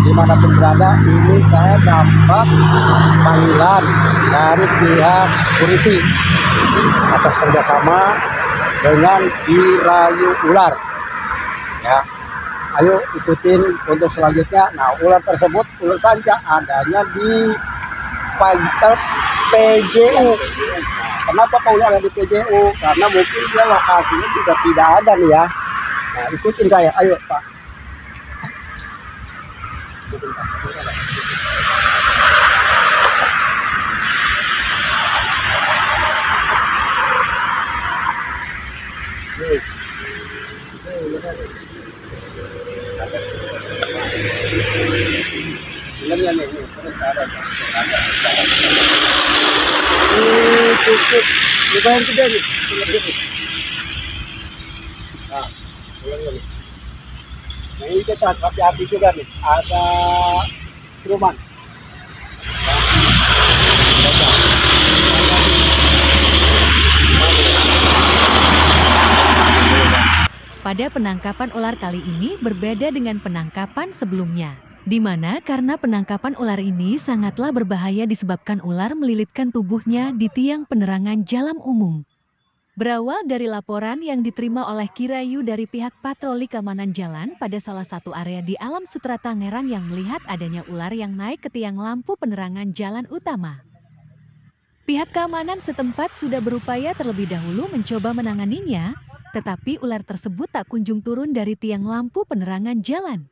dimanapun berada, ini saya dapat panggilan dari pihak security atas kerjasama dengan Kirayu Ular. Ya, ayo ikutin untuk selanjutnya. Nah, ular tersebut, ular sanca, adanya di PJU. Kenapa Pauli ada di PJU? Karena mungkin dia lokasinya juga tidak ada nih ya. Nah, ikutin saya, ayo Pak. Cukup lumayan gede nih. Nah, nah ini kita hati-hati juga nih, ada Truman. Pada penangkapan ular kali ini berbeda dengan penangkapan sebelumnya, di mana karena penangkapan ular ini sangatlah berbahaya disebabkan ular melilitkan tubuhnya di tiang penerangan jalan umum. Berawal dari laporan yang diterima oleh Kirayu dari pihak patroli keamanan jalan pada salah satu area di Alam Sutera Tangerang yang melihat adanya ular yang naik ke tiang lampu penerangan jalan utama. Pihak keamanan setempat sudah berupaya terlebih dahulu mencoba menanganinya, tetapi ular tersebut tak kunjung turun dari tiang lampu penerangan jalan.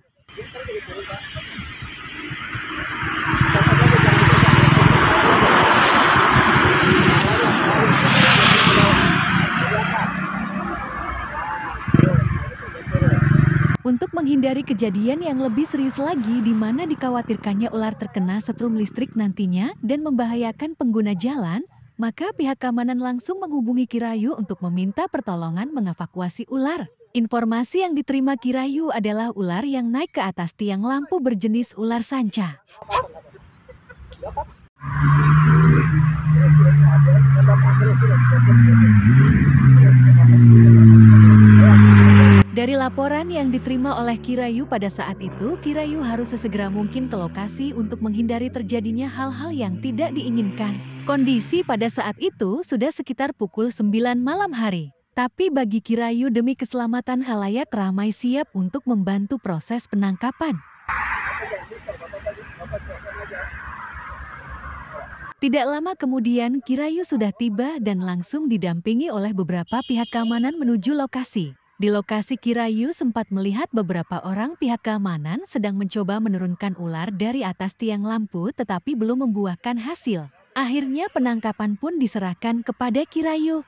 Untuk menghindari kejadian yang lebih serius lagi di mana dikhawatirkannya ular terkena setrum listrik nantinya dan membahayakan pengguna jalan, maka pihak keamanan langsung menghubungi Kirayu untuk meminta pertolongan mengevakuasi ular. Informasi yang diterima Kirayu adalah ular yang naik ke atas tiang lampu berjenis ular sanca. Dari laporan yang diterima oleh Kirayu pada saat itu, Kirayu harus sesegera mungkin ke lokasi untuk menghindari terjadinya hal-hal yang tidak diinginkan. Kondisi pada saat itu sudah sekitar pukul 9 malam hari. Tapi bagi Kirayu demi keselamatan halayak ramai siap untuk membantu proses penangkapan. Tidak lama kemudian Kirayu sudah tiba dan langsung didampingi oleh beberapa pihak keamanan menuju lokasi. Di lokasi Kirayu sempat melihat beberapa orang pihak keamanan sedang mencoba menurunkan ular dari atas tiang lampu tetapi belum membuahkan hasil. Akhirnya penangkapan pun diserahkan kepada Kirayu.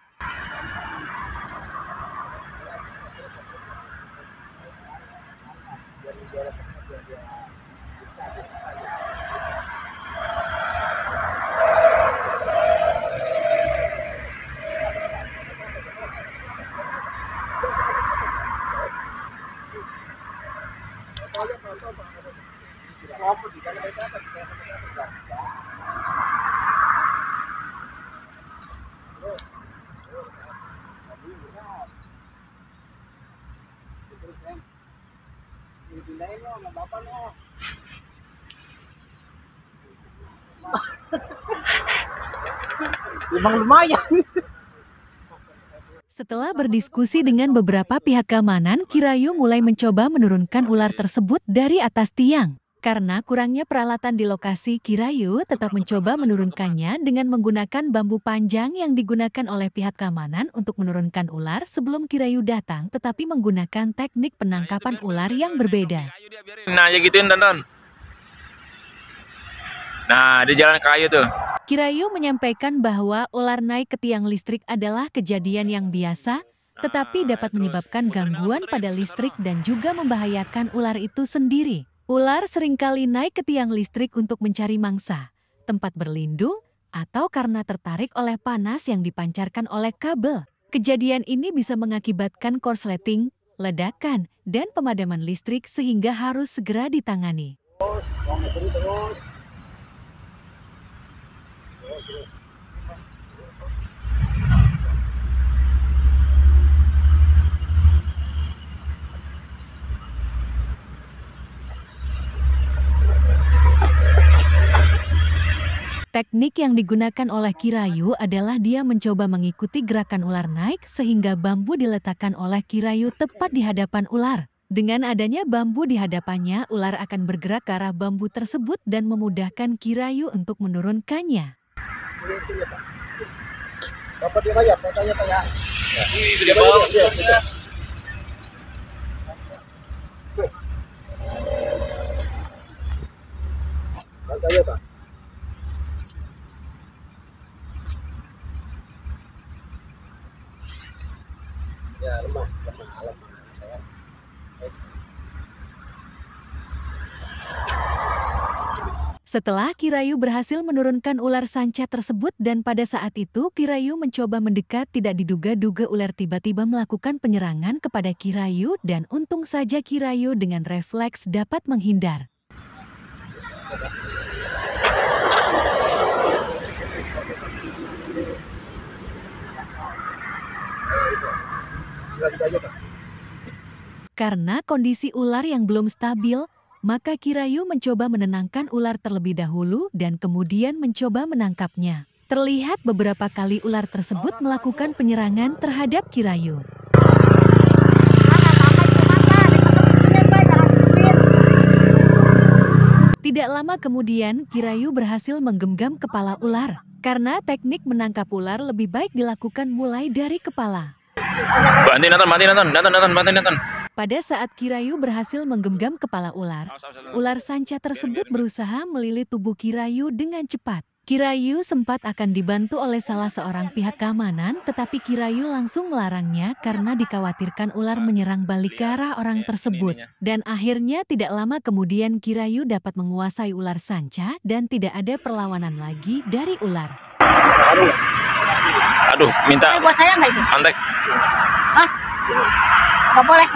Lumayan. Setelah berdiskusi dengan beberapa pihak keamanan, Kirayu mulai mencoba menurunkan ular tersebut dari atas tiang. Karena kurangnya peralatan di lokasi, Kirayu tetap mencoba menurunkannya dengan menggunakan bambu panjang yang digunakan oleh pihak keamanan untuk menurunkan ular sebelum Kirayu datang, tetapi menggunakan teknik penangkapan ular yang berbeda. Nah, ya gituin tonton. Nah, di jalan kayu tuh. Kirayu menyampaikan bahwa ular naik ke tiang listrik adalah kejadian yang biasa, tetapi dapat menyebabkan gangguan pada listrik dan juga membahayakan ular itu sendiri. Ular seringkali naik ke tiang listrik untuk mencari mangsa, tempat berlindung, atau karena tertarik oleh panas yang dipancarkan oleh kabel. Kejadian ini bisa mengakibatkan korsleting, ledakan, dan pemadaman listrik sehingga harus segera ditangani. Teknik yang digunakan oleh Kirayu adalah dia mencoba mengikuti gerakan ular naik sehingga bambu diletakkan oleh Kirayu tepat di hadapan ular. Dengan adanya bambu di hadapannya, ular akan bergerak ke arah bambu tersebut dan memudahkan Kirayu untuk menurunkannya. Bapak dia aja, fotonya Pak ya. Dia bawa. Fotonya Pak. Ya, lemah saya. Setelah Kirayu berhasil menurunkan ular sanca tersebut dan pada saat itu Kirayu mencoba mendekat, tidak diduga-duga ular tiba-tiba melakukan penyerangan kepada Kirayu dan untung saja Kirayu dengan refleks dapat menghindar. Karena kondisi ular yang belum stabil, maka Kirayu mencoba menenangkan ular terlebih dahulu dan kemudian mencoba menangkapnya. Terlihat beberapa kali ular tersebut melakukan penyerangan terhadap Kirayu. Tidak lama kemudian, Kirayu berhasil menggenggam kepala ular. Karena teknik menangkap ular lebih baik dilakukan mulai dari kepala. Bantuin Nathan. Pada saat Kirayu berhasil menggenggam kepala ular, ular sanca tersebut berusaha melilit tubuh Kirayu dengan cepat. Kirayu sempat akan dibantu oleh salah seorang pihak keamanan, tetapi Kirayu langsung melarangnya karena dikhawatirkan ular menyerang balik ke arah orang tersebut. Dan akhirnya tidak lama kemudian Kirayu dapat menguasai ular sanca dan tidak ada perlawanan lagi dari ular. Aduh, minta buat saya nggak itu? antek. Hah? Nggak boleh.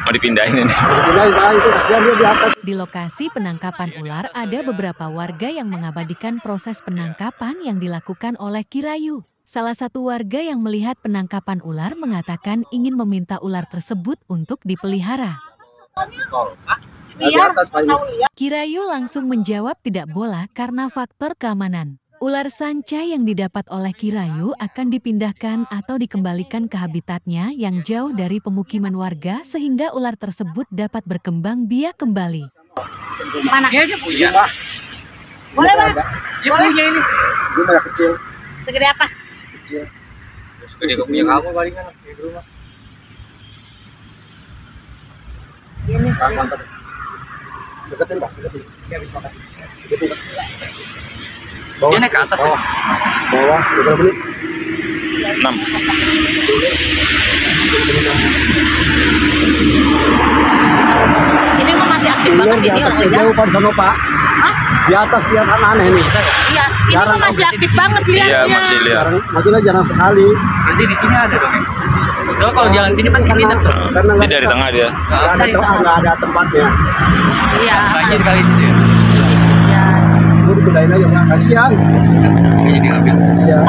Mau dipindahin ini. Itu kasihan dia di atas. Di lokasi penangkapan ular ada beberapa warga yang mengabadikan proses penangkapan yang dilakukan oleh Kirayu. Salah satu warga yang melihat penangkapan ular mengatakan ingin meminta ular tersebut untuk dipelihara. Biar Kirayu langsung menjawab tidak boleh karena faktor keamanan. Ular sanca yang didapat oleh Kirayu akan dipindahkan atau dikembalikan ke habitatnya yang jauh dari pemukiman warga sehingga ular tersebut dapat berkembang biak kembali. mana? Dia punya. Boleh Pak? Dia punya ini. Dia banyak kecil. Segede apa? Kecil. Dia punya kamu palingan di rumah. Ini. Mantap. Deketin Pak, deketin. Deketin Pak. Dia naik ke atas ya? Bawah, berapa menit? 6. Ini mah masih aktif banget ini orang lihat. Jauh Pak sama Pak. Hah? Di atas dia kan aneh nih. Iya, ini mah masih aktif banget Iya, lihatnya. masih lihat. Masih lah jarang sekali. Nanti di sini ada dong. Kalau jalan sini pasti minus dong. Karena Dia dari tengah dia. nggak ada tempatnya. Iya. Banjir kali itu ya. Gue dipindahin aja Pak, kasihan. Kayaknya diambil. Iya.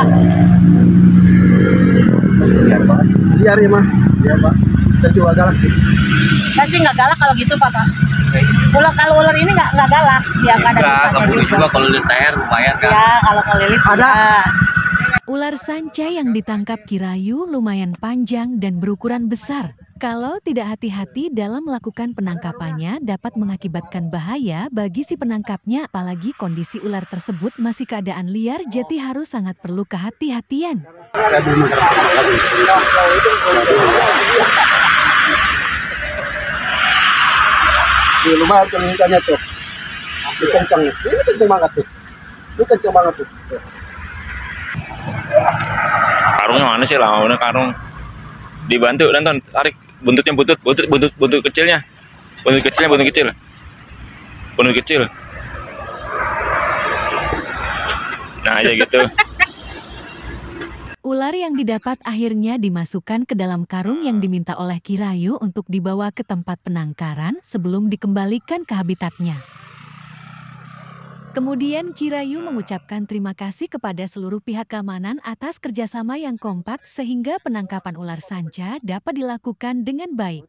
Liar banget. Liar ya mah. Iya Pak. Kita juga galak sih. Saya sih nggak galak kalau gitu Pak. Kalau ular ini nggak galak. Ya nggak ada Enggak, dosanya keburu juga kalau lihat air lumayan kan. Ya kalau kelilit Ada. Ular sanca yang ditangkap Kirayu lumayan panjang dan berukuran besar. Kalau tidak hati-hati dalam melakukan penangkapannya dapat mengakibatkan bahaya bagi si penangkapnya, apalagi kondisi ular tersebut masih keadaan liar, jadi harus sangat perlu kehati-hatian. Saya belum di lumayan tuh lingkarnya tuh. Masih kencang. Ini kencang banget tuh. Ini kencang banget tuh. Karungnya mana sih, lama bener karung. Dibantu Danton, tarik buntutnya, buntut kecilnya. Buntut kecil. Nah, aja gitu. Ular yang didapat akhirnya dimasukkan ke dalam karung yang diminta oleh Kirayu untuk dibawa ke tempat penangkaran sebelum dikembalikan ke habitatnya. Kemudian Kirayu mengucapkan terima kasih kepada seluruh pihak keamanan atas kerjasama yang kompak sehingga penangkapan ular sanca dapat dilakukan dengan baik.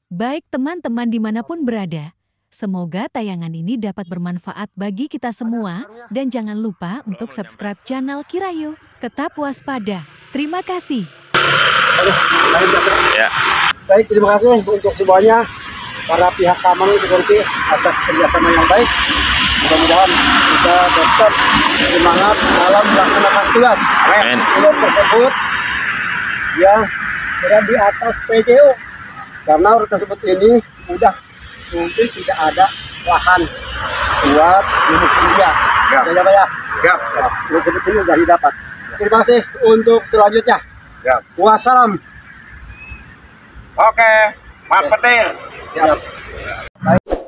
Baik teman-teman dimanapun berada, Semoga tayangan ini dapat bermanfaat bagi kita semua, dan jangan lupa untuk subscribe channel Kirayu. Tetap waspada. Terima kasih. Ya. Baik, terima kasih untuk semuanya, para pihak keamanan security atas kerjasama yang baik. Mudah-mudahan kita tetap semangat dalam melaksanakan tugas. Amin. Ular tersebut yang berada di atas PJO, karena ular tersebut ini udah mungkin tidak ada lahan buat dimukim dia. Ya, Pak ya. Ya. Ular tersebut ini sudah didapat. Terima kasih untuk selanjutnya. Ya. Wassalam. Oke, Pak Petir. Ya. Baik.